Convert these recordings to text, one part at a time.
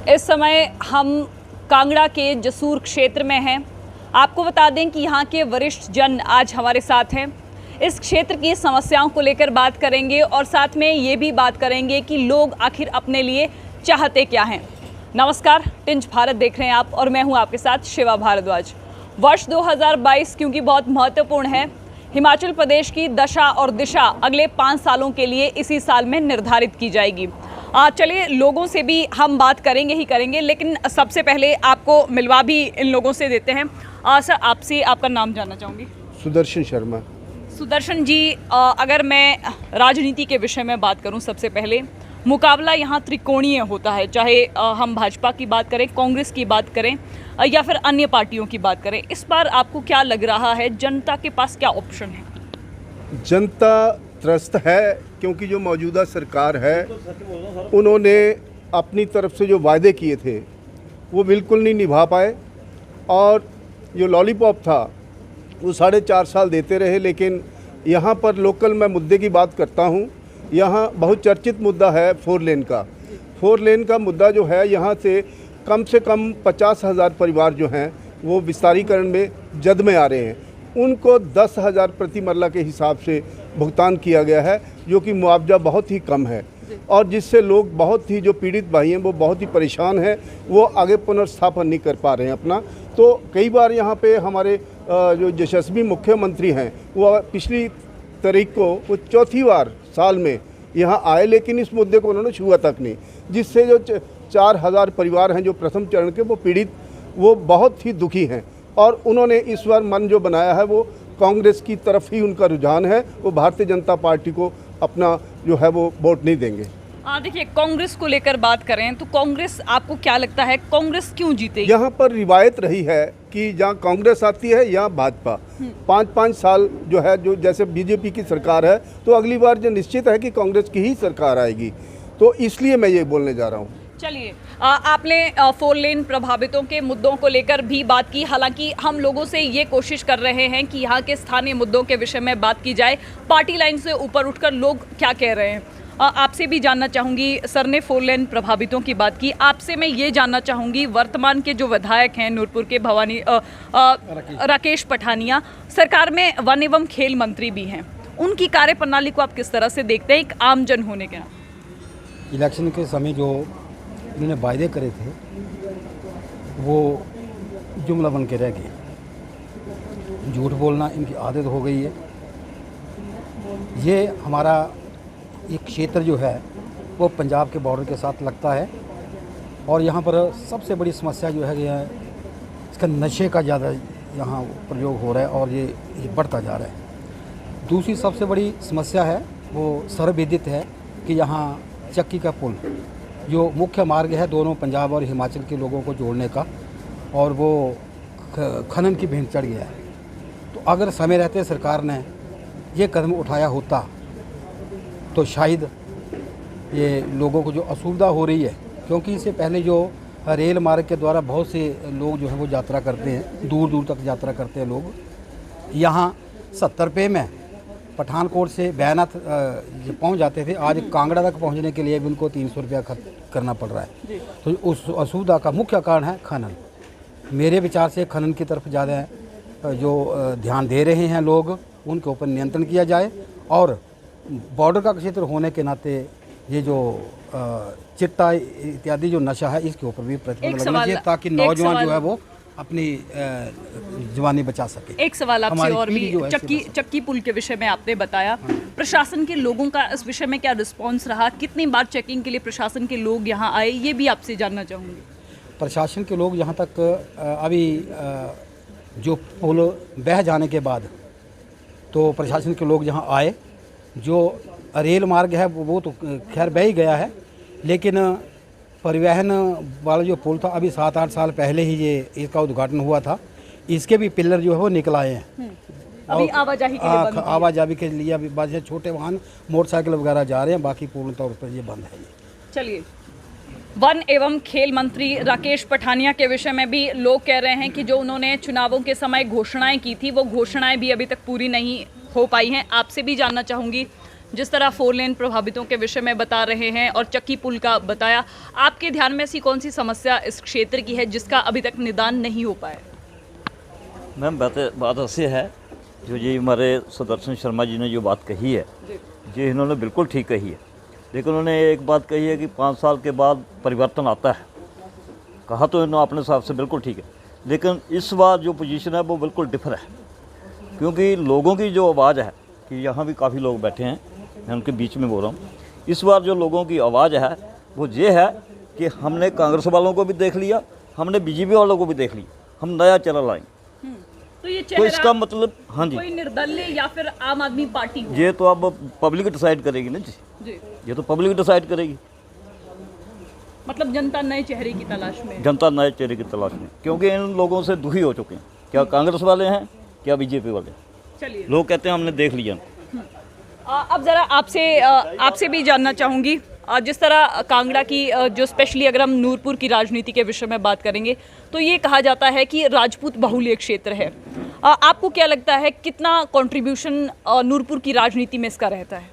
इस समय हम कांगड़ा के जसूर क्षेत्र में हैं। आपको बता दें कि यहाँ के वरिष्ठ जन आज हमारे साथ हैं। इस क्षेत्र की समस्याओं को लेकर बात करेंगे और साथ में ये भी बात करेंगे कि लोग आखिर अपने लिए चाहते क्या हैं। नमस्कार, टिंज भारत देख रहे हैं आप और मैं हूँ आपके साथ शिवा भारद्वाज। वर्ष 2022 क्योंकि बहुत महत्वपूर्ण है। हिमाचल प्रदेश की दशा और दिशा अगले 5 सालों के लिए इसी साल में निर्धारित की जाएगी। चलिए लोगों से भी हम बात करेंगे, लेकिन सबसे पहले आपको मिलवा भी इन लोगों से देते हैं। सर, आपसे आपका नाम जानना चाहूँगी। सुदर्शन शर्मा। सुदर्शन जी, अगर मैं राजनीति के विषय में बात करूं, सबसे पहले मुकाबला यहाँ त्रिकोणीय होता है, चाहे हम भाजपा की बात करें, कांग्रेस की बात करें या फिर अन्य पार्टियों की बात करें। इस बार आपको क्या लग रहा है, जनता के पास क्या ऑप्शन है? जनता त्रस्त है क्योंकि जो मौजूदा सरकार है उन्होंने अपनी तरफ से जो वायदे किए थे वो बिल्कुल नहीं निभा पाए और जो लॉलीपॉप था वो 4.5 साल देते रहे। लेकिन यहाँ पर लोकल मैं मुद्दे की बात करता हूँ। यहाँ बहुत चर्चित मुद्दा है 4 लेन का। 4 लेन का मुद्दा जो है, यहाँ से कम 50,000 परिवार जो हैं वो विस्तारीकरण में जद में आ रहे हैं। उनको 10,000 प्रति मरला के हिसाब से भुगतान किया गया है, जो कि मुआवजा बहुत ही कम है और जिससे लोग बहुत ही जो पीड़ित भाई हैं वो बहुत ही परेशान हैं। वो आगे पुनर्स्थापन नहीं कर पा रहे हैं अपना। तो कई बार यहाँ पे हमारे जो यशस्वी मुख्यमंत्री हैं वो पिछली तारीख को वो 4थी बार साल में यहाँ आए, लेकिन इस मुद्दे को उन्होंने छुआ तक नहीं, जिससे जो 4,000 परिवार हैं जो प्रथम चरण के वो पीड़ित, वो बहुत ही दुखी हैं। और उन्होंने इस बार मन जो बनाया है वो कांग्रेस की तरफ ही उनका रुझान है। वो भारतीय जनता पार्टी को अपना जो है वो वोट नहीं देंगे। देखिए, कांग्रेस को लेकर बात करें तो कांग्रेस, आपको क्या लगता है कांग्रेस क्यों जीतेगी? यहाँ पर रिवायत रही है कि जहाँ कांग्रेस आती है यहाँ भाजपा 5-5 साल जो है, जो जैसे बीजेपी की सरकार है तो अगली बार जो निश्चित है कि कांग्रेस की ही सरकार आएगी। तो इसलिए मैं ये बोलने जा रहा हूँ। चलिए, आपने 4 लेन प्रभावितों के मुद्दों को लेकर भी बात की। हालांकि हम लोगों से ये कोशिश कर रहे हैं कि यहाँ के स्थानीय मुद्दों के विषय में बात की जाए, पार्टी लाइन से ऊपर उठकर लोग क्या कह रहे हैं। आपसे भी जानना चाहूँगी। सर ने 4 लेन प्रभावितों की बात की, आपसे मैं ये जानना चाहूँगी, वर्तमान के जो विधायक हैं नूरपुर के राकेश पठानिया, सरकार में वन एवं खेल मंत्री भी हैं, उनकी कार्यप्रणाली को आप किस तरह से देखते हैं एक आम जन होने के नाते? इलेक्शन के समय जो इन्होंने वायदे करे थे वो जुमला बन के रह गए। झूठ बोलना इनकी आदत हो गई है। ये हमारा एक क्षेत्र जो है वो पंजाब के बॉर्डर के साथ लगता है और यहाँ पर सबसे बड़ी समस्या जो है ये इसका नशे का ज़्यादा यहाँ प्रयोग हो रहा है और ये बढ़ता जा रहा है। दूसरी सबसे बड़ी समस्या है वो सर्वविदित है कि यहाँ चक्की का पुल जो मुख्य मार्ग है दोनों पंजाब और हिमाचल के लोगों को जोड़ने का, और वो खनन की भेंट चढ़ गया है। तो अगर समय रहते सरकार ने ये कदम उठाया होता तो शायद ये लोगों को जो असुविधा हो रही है, क्योंकि इससे पहले जो रेल मार्ग के द्वारा बहुत से लोग जो है वो यात्रा करते हैं, दूर दूर तक यात्रा करते हैं लोग। यहाँ 70 रुपये में पठानकोट से बैनाथ पहुँच जाते थे, आज कांगड़ा तक पहुँचने के लिए भी उनको 300 रुपया खर्च करना पड़ रहा है। तो उस असुविधा का मुख्य कारण है खनन। मेरे विचार से खनन की तरफ ज़्यादा जो ध्यान दे रहे हैं लोग, उनके ऊपर नियंत्रण किया जाए और बॉर्डर का क्षेत्र होने के नाते ये जो चिट्टा इत्यादि जो नशा है इसके ऊपर भी प्रतिबंध लगना चाहिए ताकि नौजवान जो है वो अपनी जवानी बचा सके। एक सवाल आपसे और भी, चक्की पुल के विषय में आपने बताया, प्रशासन के लोगों का इस विषय में क्या रिस्पांस रहा? कितनी बार चेकिंग के लिए प्रशासन के लोग यहाँ आए, ये भी आपसे जानना चाहूँगी। प्रशासन के लोग यहाँ तक अभी जो पुल बह जाने के बाद तो प्रशासन के लोग यहाँ आए। जो रेल मार्ग है वो तो खैर बह ही गया है, लेकिन परिवहन वाला जो पुल था अभी 7-8 साल पहले ही ये इसका उद्घाटन हुआ था। इसके भी पिलर जो है वो निकल आए हैं। अभी आवाजाही के लिए बंद है। आवाजाही के लिए अभी बस छोटे वाहन मोटरसाइकिल वगैरह जा रहे हैं, बाकी पूर्ण तौर पर ये बंद है। चलिए, वन एवं खेल मंत्री राकेश पठानिया के विषय में भी लोग कह रहे हैं कि जो उन्होंने चुनावों के समय घोषणाएं की थी वो घोषणाएं भी अभी तक पूरी नहीं हो पाई हैं। आपसे भी जानना चाहूँगी, जिस तरह 4 लेन प्रभावितों के विषय में बता रहे हैं और चक्की पुल का बताया, आपके ध्यान में ऐसी कौन सी समस्या इस क्षेत्र की है जिसका अभी तक निदान नहीं हो पाया? मैम बात ऐसे है, जो ये हमारे सुदर्शन शर्मा जी ने जो बात कही है, ये इन्होंने बिल्कुल ठीक कही है। लेकिन उन्होंने एक बात कही है कि 5 साल के बाद परिवर्तन आता है। कहा तो इन्होंने अपने हिसाब से बिल्कुल ठीक है, लेकिन इस बार जो पोजीशन है वो बिल्कुल डिफर है। क्योंकि लोगों की जो आवाज़ है, कि यहाँ भी काफ़ी लोग बैठे हैं, मैं उनके बीच में बोल रहा हूँ, इस बार जो लोगों की आवाज़ है वो ये है कि हमने कांग्रेस वालों को भी देख लिया, हमने बीजेपी वालों को भी देख लिया, हम नया चेहरा लाएंगे। तो ये तो चेहरा इसका मतलब, हाँ जी, कोई निर्दलीय या फिर आम आदमी पार्टी हो? ये तो अब पब्लिक डिसाइड करेगी ना जी, ये तो पब्लिक डिसाइड करेगी। मतलब जनता नए चेहरे की तलाश में है। जनता नए चेहरे की तलाश में, क्योंकि इन लोगों से दुखी हो चुके हैं, क्या कांग्रेस वाले हैं क्या बीजेपी वाले। चलिए, लोग कहते हैं हमने देख लिया। अब ज़रा आपसे भी जानना चाहूँगी, जिस तरह कांगड़ा की जो स्पेशली अगर हम नूरपुर की राजनीति के विषय में बात करेंगे तो ये कहा जाता है कि राजपूत बहुल्य क्षेत्र है। आपको क्या लगता है कितना कंट्रीब्यूशन नूरपुर की राजनीति में इसका रहता है?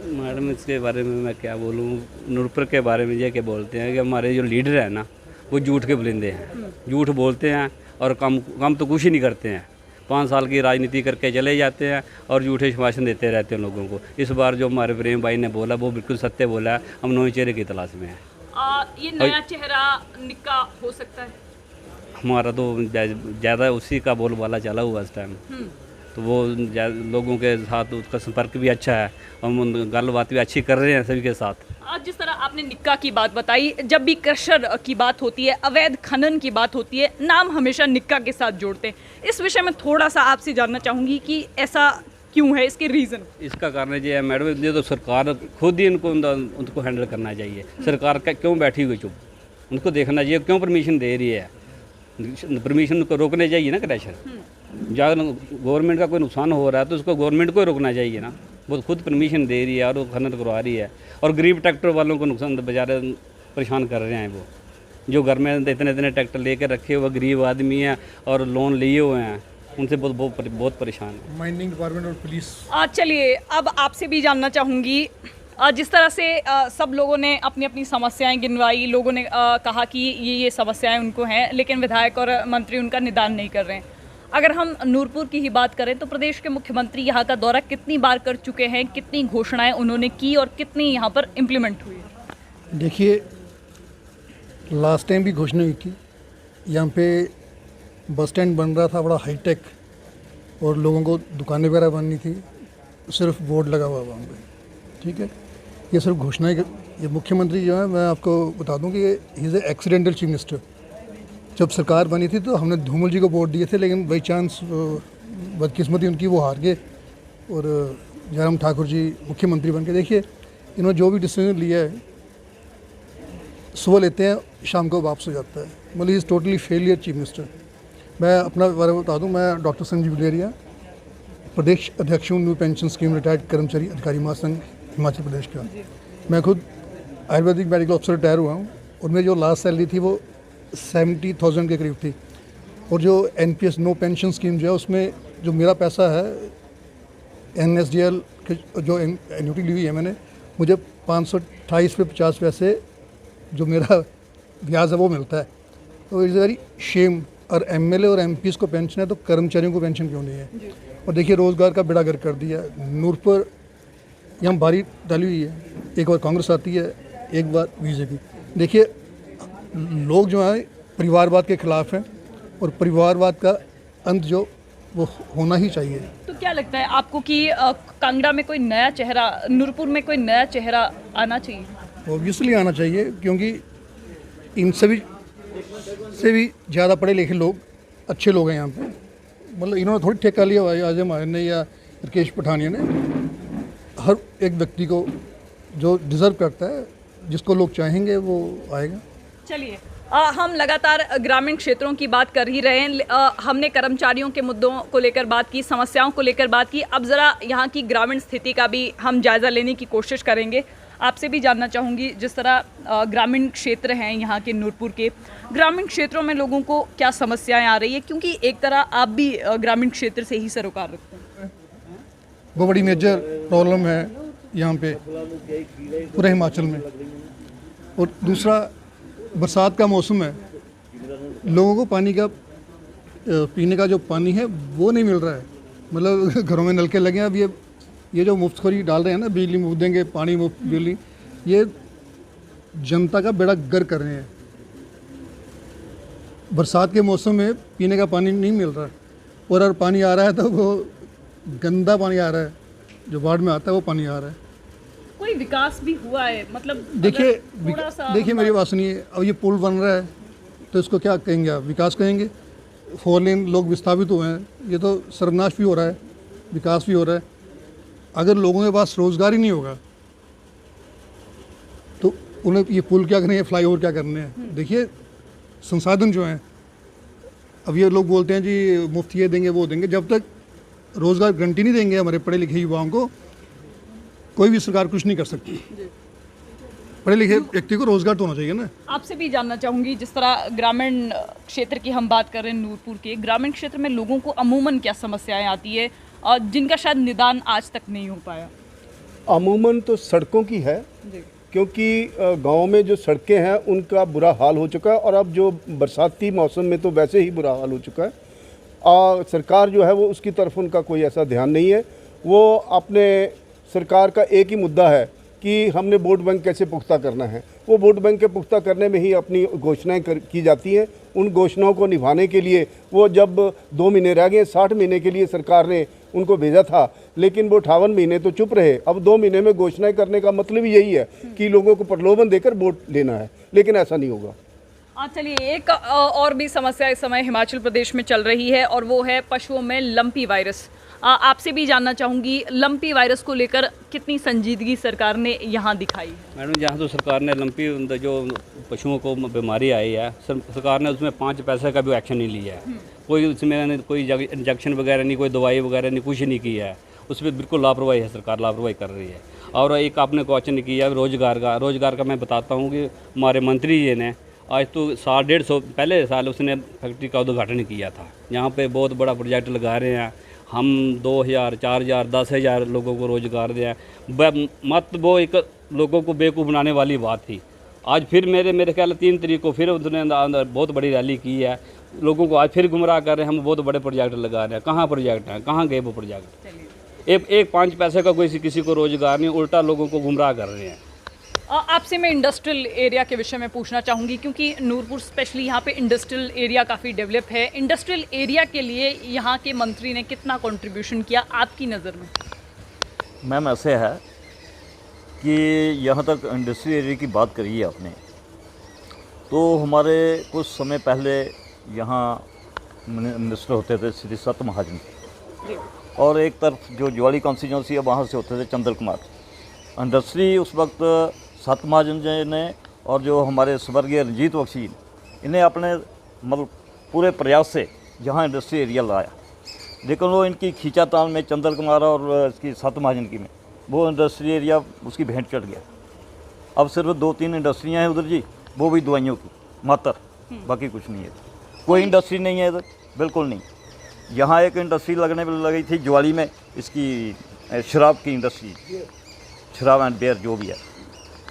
मैडम इसके बारे में मैं क्या बोलूँ, नूरपुर के बारे में ये क्या बोलते हैं कि हमारे जो लीडर हैं ना, वो झूठ के बुलंदे हैं, झूठ बोलते हैं और काम तो कुछ ही नहीं करते हैं। 5 साल की राजनीति करके चले जाते हैं और झूठे भाषण देते रहते हैं लोगों को। इस बार जो हमारे प्रेम भाई ने बोला वो बिल्कुल सत्य बोला है, हम नए चेहरे की तलाश में हैं। ये नया चेहरा निक्का हो सकता है? हमारा तो ज़्यादा उसी का बोलबाला चला हुआ इस टाइम, तो वो लोगों के साथ उसका संपर्क भी अच्छा है, हम गलबात भी अच्छी कर रहे हैं सभी के साथ। आज जिस तरह आपने निक्का की बात बताई, जब भी क्रशर की बात होती है, अवैध खनन की बात होती है, नाम हमेशा निक्का के साथ जोड़ते हैं। इस विषय में थोड़ा सा आपसे जानना चाहूँगी कि ऐसा क्यों है, इसके रीज़न? इसका कारण ये है मैडम, ये तो सरकार खुद ही उनको हैंडल करना चाहिए। सरकार का क्यों बैठी हुई चुप, उनको देखना चाहिए क्यों परमिशन दे रही है। परमिशन को रोकने चाहिए ना क्रशर। जहाँ गवर्नमेंट का कोई नुकसान हो रहा है तो उसको गवर्नमेंट को रोकना चाहिए ना, वो खुद परमिशन दे रही है और वो खनन करवा रही है। और गरीब ट्रैक्टर वालों को नुकसान बेचारे परेशान कर रहे हैं। वो जो घर में इतने इतने ट्रैक्टर लेकर रखे हुए गरीब आदमी हैं और लोन लिए हुए हैं, उनसे बहुत परेशान है माइनिंग डिपार्टमेंट और पुलिस। चलिए, अब आपसे भी जानना चाहूँगी, जिस तरह से सब लोगों ने अपनी अपनी समस्याएं गिनवाई, लोगों ने कहा कि ये समस्याएं उनको हैं, लेकिन विधायक और मंत्री उनका निदान नहीं कर रहे हैं। अगर हम नूरपुर की ही बात करें तो प्रदेश के मुख्यमंत्री यहाँ का दौरा कितनी बार कर चुके हैं, कितनी घोषणाएं उन्होंने की और कितनी यहाँ पर इम्प्लीमेंट हुई? देखिए, लास्ट टाइम भी घोषणा हुई थी, यहाँ पे बस स्टैंड बन रहा था बड़ा हाईटेक और लोगों को दुकानें वगैरह बननी थी, सिर्फ बोर्ड लगा हुआ वहाँ पे, ठीक है। ये सिर्फ घोषणाएं। ये मुख्यमंत्री जो है, मैं आपको बता दूं कि he is a accidental chief minister. जब सरकार बनी थी तो हमने धूमल जी को वोट दिए थे, लेकिन बाई चांस बदकिस्मती उनकी वो हार गए और जयराम ठाकुर जी मुख्यमंत्री बन के। देखिए, इन्होंने जो भी डिसीजन लिया है, सुबह लेते हैं शाम को वापस हो जाता है, मतलब is totally failure chief minister. मैं अपना बारे में बता दूं, मैं डॉक्टर संजीव गुलेरिया, प्रदेश अध्यक्ष हूँ न्यू पेंशन स्कीम रिटायर्ड कर्मचारी अधिकारी महासंघ हिमाचल प्रदेश का। मैं खुद आयुर्वेदिक मेडिकल ऑफिसर रिटायर हुआ हूँ और मेरी जो लास्ट सैलरी थी वो 70,000 के करीब थी। और जो NPS नो पेंशन स्कीम जो है, उसमें जो मेरा पैसा है NSDL के जो एन्यूटी ली हुई है मैंने, मुझे 528 पे 50 पैसे जो मेरा ब्याज है वो मिलता है। तो इज़ वेरी शेम। और MLA और MPs को पेंशन है तो कर्मचारियों को पेंशन क्यों नहीं है? और देखिए, रोज़गार का बेड़ा गर्क कर दिया। नूरपुर यहाँ बारी डाली हुई है, एक बार कांग्रेस आती है, एक बार BJP। देखिए, लोग जो हैं परिवारवाद के खिलाफ हैं और परिवारवाद का अंत जो वो होना ही चाहिए। तो क्या लगता है आपको कि कांगड़ा में कोई नया चेहरा, नूरपुर में कोई नया चेहरा आना चाहिए? ऑब्वियसली आना चाहिए, क्योंकि इन सभी से भी ज़्यादा पढ़े लिखे लोग, अच्छे लोग हैं यहाँ पे। मतलब इन्होंने थोड़ी ठेका लिया हुआ है आजम आर्य ने या राकेश पठानिया ने। हर एक व्यक्ति को जो डिज़र्व करता है, जिसको लोग चाहेंगे वो आएगा। चलिए, हम लगातार ग्रामीण क्षेत्रों की बात कर ही रहे हैं। हमने कर्मचारियों के मुद्दों को लेकर बात की, समस्याओं को लेकर बात की। अब ज़रा यहाँ की ग्रामीण स्थिति का भी हम जायज़ा लेने की कोशिश करेंगे। आपसे भी जानना चाहूँगी, जिस तरह ग्रामीण क्षेत्र हैं यहाँ के नूरपुर के, ग्रामीण क्षेत्रों में लोगों को क्या समस्याएं आ रही है? क्योंकि एक तरह आप भी ग्रामीण क्षेत्र से ही सरोकार रखते हैं। बहुत बड़ी मेजर प्रॉब्लम है यहाँ पे पूरे हिमाचल में। और दूसरा, बरसात का मौसम है, लोगों को पानी का पीने का जो पानी है वो नहीं मिल रहा है। मतलब घरों में नलके लगे हैं। अब ये जो मुफ्तखोरी डाल रहे हैं ना, बिजली मुफ्त देंगे, पानी मुफ्त, बिजली, ये जनता का बेड़ा गर्क कर रहे हैं। बरसात के मौसम में पीने का पानी नहीं मिल रहा है, और अगर पानी आ रहा है तो वो गंदा पानी आ रहा है, जो वार्ड में आता है वो पानी आ रहा है। कोई विकास भी हुआ है? मतलब देखिए अगर थोड़ा सा देखिए मेरी बात सुनिए, अब ये पुल बन रहा है तो इसको क्या कहेंगे आप? विकास कहेंगे? 4 लेन लोग विस्थापित हुए हैं, ये तो सर्वनाश भी हो रहा है, विकास भी हो रहा है। अगर लोगों के पास रोज़गार ही नहीं होगा तो उन्हें ये पुल क्या करने हैं, फ्लाईओवर क्या करने हैं? देखिए संसाधन जो हैं, अब ये लोग बोलते हैं जी मुफ्त ये देंगे वो देंगे, जब तक रोज़गार गारंटी नहीं देंगे हमारे पढ़े लिखे युवाओं को, कोई भी सरकार कुछ नहीं कर सकती। पढ़े लिखे व्यक्ति को रोज़गार तो होना चाहिए ना। आपसे भी जानना चाहूँगी, जिस तरह ग्रामीण क्षेत्र की हम बात कर रहे हैं, नूरपुर के ग्रामीण क्षेत्र में लोगों को अमूमन क्या समस्याएं आती है और जिनका शायद निदान आज तक नहीं हो पाया? अमूमन तो सड़कों की है, क्योंकि गांव में जो सड़कें हैं उनका बुरा हाल हो चुका है, और अब जो बरसाती मौसम में तो वैसे ही बुरा हाल हो चुका है। सरकार जो है वो उसकी तरफ उनका कोई ऐसा ध्यान नहीं है। वो अपने सरकार का एक ही मुद्दा है कि हमने वोट बैंक कैसे पुख्ता करना है। वो वोट बैंक के पुख्ता करने में ही अपनी घोषणाएं की जाती हैं। उन घोषणाओं को निभाने के लिए वो जब 2 महीने रह गए, 60 महीने के लिए सरकार ने उनको भेजा था, लेकिन वो 58 महीने तो चुप रहे। अब 2 महीने में घोषणाएं करने का मतलब यही है कि लोगों को प्रलोभन देकर वोट लेना है, लेकिन ऐसा नहीं होगा। चलिए, एक और भी समस्या इस समय हिमाचल प्रदेश में चल रही है और वो है पशुओं में लंपी वायरस। आपसे भी जानना चाहूँगी, लंपी वायरस को लेकर कितनी संजीदगी सरकार ने यहाँ दिखाई? मैडम, जहाँ तो सरकार ने लंपी जो पशुओं को बीमारी आई है, सरकार ने उसमें 5 पैसे का भी एक्शन नहीं लिया है। कोई उसमें कोई इंजेक्शन वगैरह नहीं, कोई दवाई वगैरह नहीं, कुछ नहीं किया है। उसमें बिल्कुल लापरवाही है, सरकार लापरवाही कर रही है। और एक आपने क्वेश्चन किया रोज़गार का मैं बताता हूँ कि हमारे मंत्री जी ने आज तो 150 पहले साल उसने फैक्ट्री का उद्घाटन किया था। यहाँ पे बहुत बड़ा प्रोजेक्ट लगा रहे हैं हम, 2000, 4000, 10,000 लोगों को रोज़गार दिया। मत वो एक लोगों को बेवकूफ़ बनाने वाली बात थी। आज फिर मेरे ख्याल 3 तारीख को फिर उसने बहुत बड़ी रैली की है, लोगों को आज फिर गुमराह कर रहे हैं। हम बहुत बड़े प्रोजेक्ट लगा रहे हैं। कहाँ प्रोजेक्ट हैं, कहाँ गए वो प्रोजेक्ट? एक 5 पैसे का कोई किसी को रोज़गार नहीं, उल्टा लोगों को गुमराह कर रहे हैं। आपसे मैं इंडस्ट्रियल एरिया के विषय में पूछना चाहूँगी, क्योंकि नूरपुर स्पेशली यहाँ पे इंडस्ट्रियल एरिया काफ़ी डेवलप है। इंडस्ट्रियल एरिया के लिए यहाँ के मंत्री ने कितना कंट्रीब्यूशन किया आपकी नज़र में? मैम, ऐसे है कि यहाँ तक इंडस्ट्रियल एरिया की बात करी है आपने, तो हमारे कुछ समय पहले यहाँ मिनिस्टर होते थे श्री सत्य महाजन, और एक तरफ जो ज्वाली कॉन्स्टिट्यूंसी है वहाँ से होते थे चंद्र कुमार। इंडस्ट्री उस वक्त सत्य महाजन जी ने और जो हमारे स्वर्गीय रंजीत बख्शी, इन्हें अपने मतलब पूरे प्रयास से यहाँ इंडस्ट्री एरिया लाया, लेकिन वो इनकी खींचातान में चंद्र कुमार और इसकी सत्य महाजन की में वो इंडस्ट्री एरिया उसकी भेंट चढ़ गया। अब सिर्फ 2-3 इंडस्ट्रियाँ हैं उधर जी, वो भी दवाइयों की मात्र, बाकी कुछ नहीं है। कोई इंडस्ट्री नहीं है इधर, बिल्कुल नहीं। यहाँ एक इंडस्ट्री लगने लगी थी ज्वाली में, इसकी शराब की इंडस्ट्री, शराब एंड बियर जो भी है,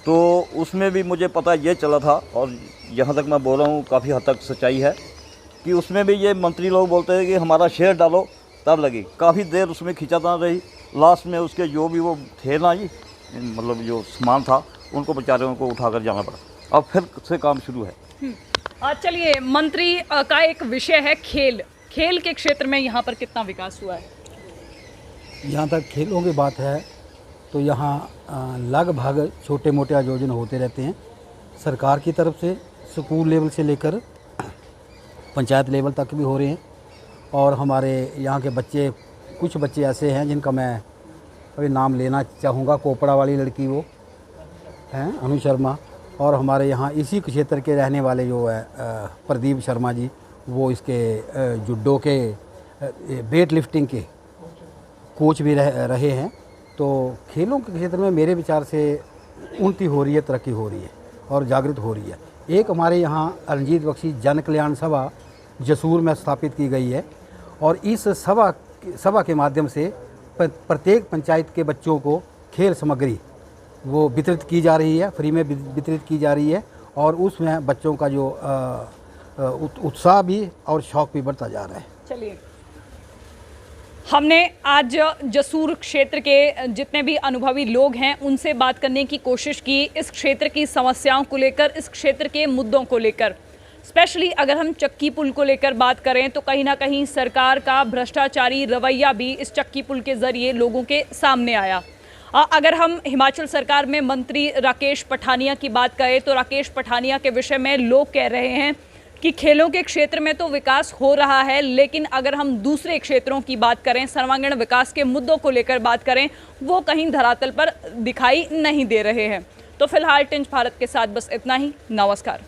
तो उसमें भी मुझे पता ये चला था, और यहाँ तक मैं बोल रहा हूँ काफ़ी हद तक सच्चाई है कि उसमें भी ये मंत्री लोग बोलते हैं कि हमारा शेयर डालो तब लगी। काफ़ी देर उसमें खिंचातान रही, लास्ट में उसके जो भी वो थे ना जी, मतलब जो सामान था, उनको बेचारों को उठाकर जाना पड़ा। अब फिर से काम शुरू है। चलिए, मंत्री का एक विषय है खेल के क्षेत्र में यहाँ पर कितना विकास हुआ है? यहाँ तक खेलों की बात है तो यहाँ लगभग छोटे मोटे आयोजन होते रहते हैं सरकार की तरफ से, स्कूल लेवल से लेकर पंचायत लेवल तक भी हो रहे हैं। और हमारे यहाँ के बच्चे, कुछ बच्चे ऐसे हैं जिनका मैं अभी नाम लेना चाहूँगा, कोपड़ा वाली लड़की वो हैं अनु शर्मा, और हमारे यहाँ इसी क्षेत्र के रहने वाले जो है प्रदीप शर्मा जी, वो इसके जुडो के वेट लिफ्टिंग के कोच भी रहे हैं। तो खेलों के क्षेत्र में मेरे विचार से उन्नति हो रही है, तरक्की हो रही है और जागृत हो रही है। एक हमारे यहाँ रंजीत बख्शी जन कल्याण सभा जसूर में स्थापित की गई है, और इस सभा के माध्यम से प्रत्येक पंचायत के बच्चों को खेल सामग्री वो वितरित की जा रही है, फ्री में वितरित की जा रही है और उसमें बच्चों का जो उत्साह भी और शौक़ भी बढ़ता जा रहा है। चलिए, हमने आज जसूर क्षेत्र के जितने भी अनुभवी लोग हैं उनसे बात करने की कोशिश की, इस क्षेत्र की समस्याओं को लेकर, इस क्षेत्र के मुद्दों को लेकर। स्पेशली अगर हम चक्की पुल को लेकर बात करें तो कहीं ना कहीं सरकार का भ्रष्टाचारी रवैया भी इस चक्की पुल के ज़रिए लोगों के सामने आया। अगर हम हिमाचल सरकार में मंत्री राकेश पठानिया की बात करें तो राकेश पठानिया के विषय में लोग कह रहे हैं कि खेलों के क्षेत्र में तो विकास हो रहा है, लेकिन अगर हम दूसरे क्षेत्रों की बात करें, सर्वांगीण विकास के मुद्दों को लेकर बात करें, वो कहीं धरातल पर दिखाई नहीं दे रहे हैं। तो फिलहाल टिंच भारत के साथ बस इतना ही। नमस्कार।